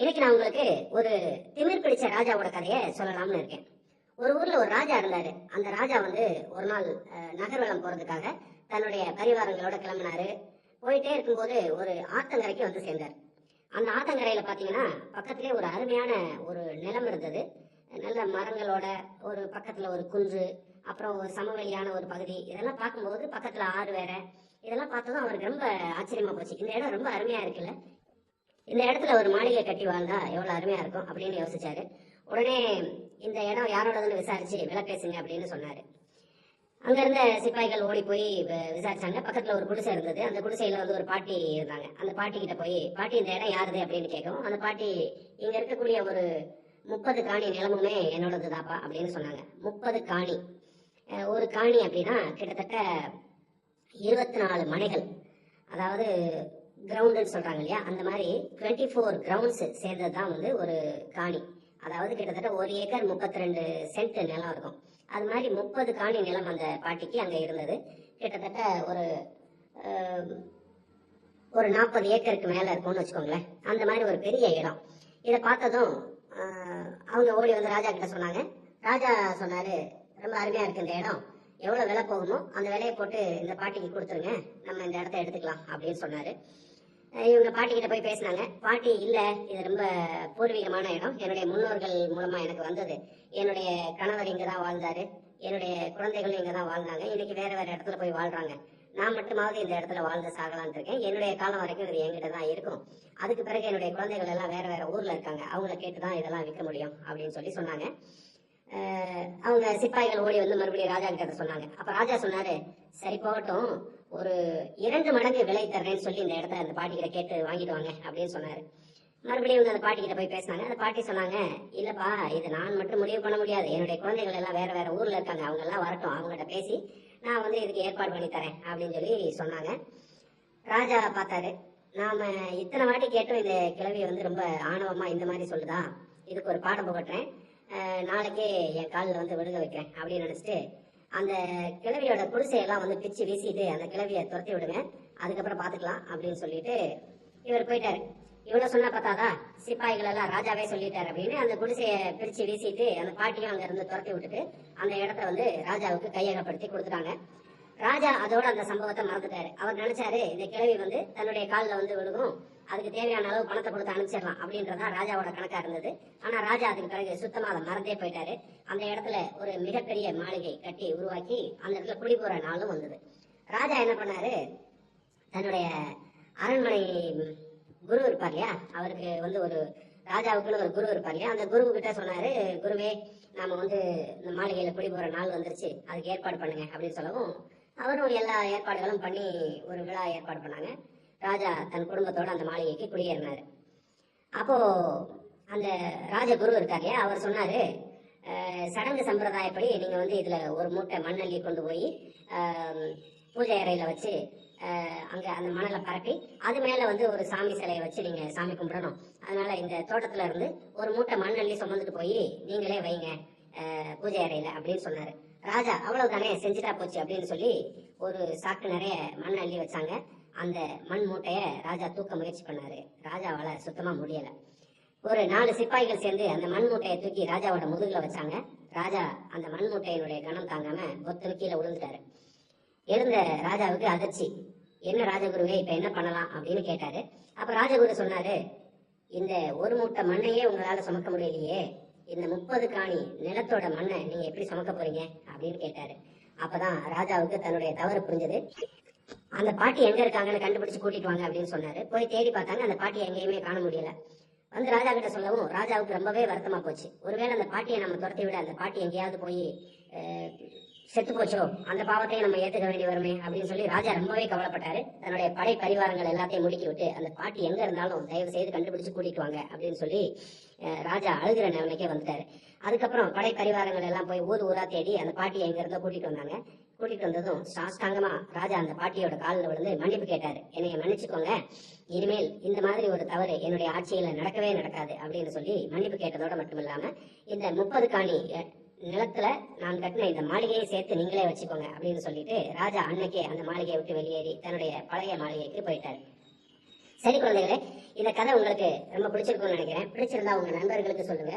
இன்னைக்கு நான் உங்களுக்கு ஒரு திமிர் பிடிச்ச ராஜாவோட கதையை சொல்லலாம்னு இருக்கேன். ஒரு ஊர்ல ஒரு ராஜா இருந்தாரு. அந்த ராஜா வந்து ஒரு நாள் நகர்வலம் போறதுக்காக தன்னுடைய பரிவாரங்களோட கிளம்பினாரு. போயிட்டே இருக்கும்போது ஒரு ஆத்தங்கரைக்கு வந்து சேர்ந்தார். அந்த ஆத்தங்கரையில பாத்தீங்கன்னா பக்கத்திலே ஒரு அருமையான ஒரு நிலம் இருந்தது. நல்ல மரங்களோட ஒரு பக்கத்துல ஒரு குன்று, அப்புறம் ஒரு சமவெளியான ஒரு பகுதி. இதெல்லாம் பார்க்கும்போது பக்கத்துல ஆறு வேற. இதெல்லாம் பார்த்ததும் அவருக்கு ரொம்ப ஆச்சரியமா போச்சு. இந்த இடம் ரொம்ப அருமையா இருக்குல்ல, இந்த இடத்துல ஒரு மாளிகை கட்டி வாழ்ந்தா எவ்வளவு அருமையா இருக்கும் அப்படின்னு யோசிச்சாரு. உடனே இந்த இடம் யாரோடதுன்னு விசாரிச்சு விலை பேசுங்க அப்படின்னு சொன்னாரு. அங்க இருந்த சிப்பாய்கள் ஓடி போய் விசாரிச்சாங்க. பக்கத்துல ஒரு குடிசை இருந்தது. அந்த குடிசையில வந்து ஒரு பாட்டி இருந்தாங்க. அந்த பாட்டி கிட்ட போய், பாட்டி இந்த இடம் யாருது அப்படின்னு கேட்கவும், அந்த பாட்டி இங்க இருக்கக்கூடிய ஒரு 30 காணி நிலமுமே என்னோடதுதாப்பா அப்படின்னு சொன்னாங்க. 30 காணி, ஒரு காணி அப்படின்னா கிட்டத்தட்ட 24 மனைகள், அதாவது கிரவுண்டுன்னு சொல்றாங்க இல்லையா, அந்த மாதிரி 24 கிரவுண்ட்ஸ் சேர்ந்தது தான் வந்து ஒரு காணி. அதாவது கிட்டத்தட்ட 1 ஏக்கர் 32 சென்ட் நிலம் இருக்கும். அது மாதிரி 30 காணி நிலம் அந்த பாட்டிக்கு அங்க இருந்தது. கிட்டத்தட்ட ஒரு 40 ஏக்கருக்கு மேல இருக்கும்னு வச்சுக்கோங்களேன். அந்த மாதிரி ஒரு பெரிய இடம். இதை பார்த்ததும் அவங்க ஓடி வந்து ராஜா கிட்ட சொன்னாங்க. ராஜா சொன்னாரு, ரொம்ப அருமையா இருக்கு இந்த இடம், எவ்வளவு விலை போகுமோ அந்த விலையை போட்டு இந்த பாட்டிக்கு கொடுத்துருங்க, நம்ம இந்த இடத்த எடுத்துக்கலாம் அப்படின்னு சொன்னாரு. இவங்க பாட்டி கிட்ட போய் பேசினாங்க. பாட்டி, இல்ல, இது ரொம்ப பூர்வீகமான இடம், என்னுடைய முன்னோர்கள் மூலமா எனக்கு வந்தது, என்னுடைய கணவர் இங்கதான் வாழ்ந்தாரு, என்னுடைய குழந்தைகளும் இங்கதான் வாழ்ந்தாங்க, இன்னைக்கு வேற வேற இடத்துல போய் வாழ்றாங்க, நான் மட்டுமாவது இந்த இடத்துல வாழ்ந்து சாகலான் இருக்கேன், என்னுடைய காலம் வரைக்கும் இது என்கிட்ட தான் இருக்கும், அதுக்கு பிறகு என்னுடைய குழந்தைகள் எல்லாம் வேற வேற ஊர்ல இருக்காங்க, அவங்கள கேட்டுதான் இதெல்லாம் விற்க முடியும் அப்படின்னு சொல்லி சொன்னாங்க. அவங்க சிப்பாய்கள் ஓடி வந்து மறுபடியும் ராஜா கிட்ட சொன்னாங்க. அப்ப ராஜா சொன்னாரு, சரி போகட்டும், ஒரு 2 மடங்கு விலை தர்றேன்னு சொல்லி இந்த இடத்த அந்த பாட்டி கிட்ட கேட்டு வாங்கிட்டு வாங்க அப்படின்னு சொன்னாரு. மறுபடியும் அந்த பாட்டி கிட்ட போய் பேசினாங்க. அந்த பாட்டி சொன்னாங்க, இல்லப்பா, இது நான் மட்டும் முடிவு பண்ண முடியாது, என்னுடைய குழந்தைகள் எல்லாம் வேற வேற ஊர்ல இருக்காங்க, அவங்க எல்லாம் வரட்டும், அவங்ககிட்ட பேசி நான் வந்து இதுக்கு ஏற்பாடு பண்ணி தரேன் அப்படின்னு சொல்லி சொன்னாங்க. ராஜா பார்த்தாரு, நாம இத்தனை வாட்டி கேட்டும் இந்த கிழவி வந்து ரொம்ப ஆணவமா இந்த மாதிரி சொல்லுதா, இதுக்கு ஒரு பாடம் புகட்டுறேன், நாளைக்கே என் காலில் வந்து விழுக வைக்கிறேன் அப்படின்னு நினைச்சிட்டு அந்த கிழவியோட குடிசையெல்லாம் வந்து பிச்சு வீசிட்டு அந்த கிழவியை துரத்தி விடுங்க, அதுக்கப்புறம் பாத்துக்கலாம் அப்படின்னு சொல்லிட்டு இவர் போயிட்டாரு. இவ்வளவு சொன்னா பார்த்தாதா, சிப்பாய்கள் எல்லாம் ராஜாவே சொல்லிட்டாரு அப்படின்னு அந்த குடிசையை பிரிச்சு வீசிட்டு அந்த பாட்டியும் அங்க இருந்து துரத்தி விட்டுட்டு அந்த இடத்த வந்து ராஜாவுக்கு கையகப்படுத்தி கொடுத்துட்டாங்க. ராஜா அதோட அந்த சம்பவத்தை மறந்துட்டாரு. அவர் நினைச்சாரு, இந்த கிழவி வந்து தன்னுடைய காலில் வந்து விழுகும், அதுக்கு தேவையான அளவு பணத்தை கொடுத்து அனுப்பிச்சிடலாம் அப்படின்றதான் ராஜாவோட கணக்கா இருந்தது. ஆனா ராஜா அதுக்கு பிறகு சுத்தமா அதை மறந்தே போயிட்டாரு. அந்த இடத்துல ஒரு மிகப்பெரிய மாளிகை கட்டி உருவாக்கி அந்த இடத்துல குடிபோற நாளும் வந்தது. ராஜா என்ன பண்ணாரு, தன்னுடைய அரண்மனை குரு இருப்பார் இல்லையா, அவருக்கு வந்து ஒரு ராஜாவுக்குன்னு ஒரு குரு இருப்பார் இல்லையா, அந்த குரு கிட்ட சொன்னாரு, குருவே, நாம வந்து இந்த மாளிகையில குடிபோற நாள் வந்துருச்சு, அதுக்கு ஏற்பாடு பண்ணுங்க அப்படின்னு சொல்லவும் அவரும் எல்லா ஏற்பாடுகளும் பண்ணி ஒரு விழா ஏற்பாடு பண்ணாங்க. ராஜா தன் குடும்பத்தோட அந்த மாளிகைக்கு குடியேறினாரு. அப்போ அந்த ராஜகுரு இருக்காரு, அவர் சொன்னாரு, சடங்கு சம்பிரதாயப்படி நீங்க வந்து இதுல ஒரு மூட்டை மண்ணள்ளி கொண்டு போய் பூஜை அறையில வச்சு அங்க அந்த மணலை பரப்பி அது மேல வந்து ஒரு சாமி சிலையை வச்சு நீங்க சாமி கும்பிடணும், அதனால இந்த தோட்டத்துல இருந்து ஒரு மூட்டை மண்ணள்ளி சுமந்துட்டு போய் நீங்களே வைங்க பூஜை அறையில அப்படின்னு சொன்னாரு. ராஜா அவ்வளவுதானே, செஞ்சுட்டா போச்சு அப்படின்னு சொல்லி ஒரு சாக்கு நிறைய மண் அள்ளி வச்சாங்க. அந்த மண் மூட்டைய ராஜா தூக்க முயற்சி பண்ணாரு. ராஜாவால சுத்தமா முடியல. ஒரு 4 சிப்பாய்கள் சேர்ந்து அந்த மண் மூட்டையை தூக்கி ராஜாவோட முதுகுல வச்சாங்க. ராஜா அந்த மண் மூட்டையினுடைய கணம் தாங்காம பொத்துன்னு கீழே விழுந்துட்டாரு. எழுந்த ராஜாவுக்கு அதிர்ச்சி. என்ன ராஜகுருவே, இப்ப என்ன பண்ணலாம் அப்படின்னு கேட்டாரு. அப்ப ராஜகுரு சொன்னாரு, இந்த ஒரு மூட்டை மண்ணையே உங்களால சுமக்க முடியலையே, இந்த 30 காணி நிலத்தோட மண்ணை நீங்க எப்படி சுமக்க போறீங்க அப்படின்னு கேட்டாரு. அப்பதான் ராஜாவுக்கு தன்னுடைய தவறு புரிஞ்சது. அந்த பாட்டி எங்க இருக்காங்கன்னு கண்டுபிடிச்சு கூட்டிட்டு வாங்க அப்படின்னு சொன்னாரு. போய் தேடி பார்த்தாங்க, அந்த பாட்டியை எங்கேயுமே காண முடியல. வந்து ராஜா கிட்ட சொல்லவும் ராஜாவுக்கு ரொம்பவே வருத்தமா போச்சு. ஒருவேளை அந்த பாட்டியை நம்ம துரத்தி விட அந்த பாட்டி எங்கேயாவது போய் செத்து போச்சோ, அந்த பாவத்தையும் நம்ம ஏத்துக்க வேண்டி வருமே அப்படின்னு சொல்லி ராஜா ரொம்பவே கவலைப்பட்டாரு. தன்னுடைய படை பரிவாரங்கள் எல்லாத்தையும் முடுக்கி விட்டு அந்த பாட்டி எங்க இருந்தாலும் தயவு செய்து கண்டுபிடிச்சு கூட்டிட்டு வாங்க அப்படின்னு சொல்லி ராஜா அழுகிற நிலைமைக்கே வந்துட்டாரு. அதுக்கப்புறம் படை பரிவாரங்கள் எல்லாம் போய் ஊர் ஊரா தேடி அந்த பாட்டியை எங்க இருந்தோ கூட்டிட்டு வந்தாங்க. கூட்டிட்டு வந்ததும் சாஷ்டாங்கமா ராஜா அந்த பாட்டியோட காலில் விழுந்து மன்னிப்பு கேட்டாரு. என்னைய மன்னிச்சுக்கோங்க, இனிமேல் இந்த மாதிரி ஒரு தவறு என்னுடைய ஆட்சியில நடக்கவே நடக்காது அப்படின்னு சொல்லி மன்னிப்பு கேட்டதோட மட்டும் இல்லாம இந்த 30 காணி நிலத்துல நான் கட்டின இந்த மாளிகையை சேர்த்து நீங்களே வச்சுக்கோங்க அப்படின்னு சொல்லிட்டு ராஜா அன்னைக்கே அந்த மாளிகையை விட்டு வெளியேறி தன்னுடைய பழைய மாளிகைக்கு போயிட்டாரு. சரி குழந்தைகளே, இந்த கதை உங்களுக்கு ரொம்ப பிடிச்சிருக்கும்னு நினைக்கிறேன். பிடிச்சிருந்தா உங்க நண்பர்களுக்கு சொல்லுங்க.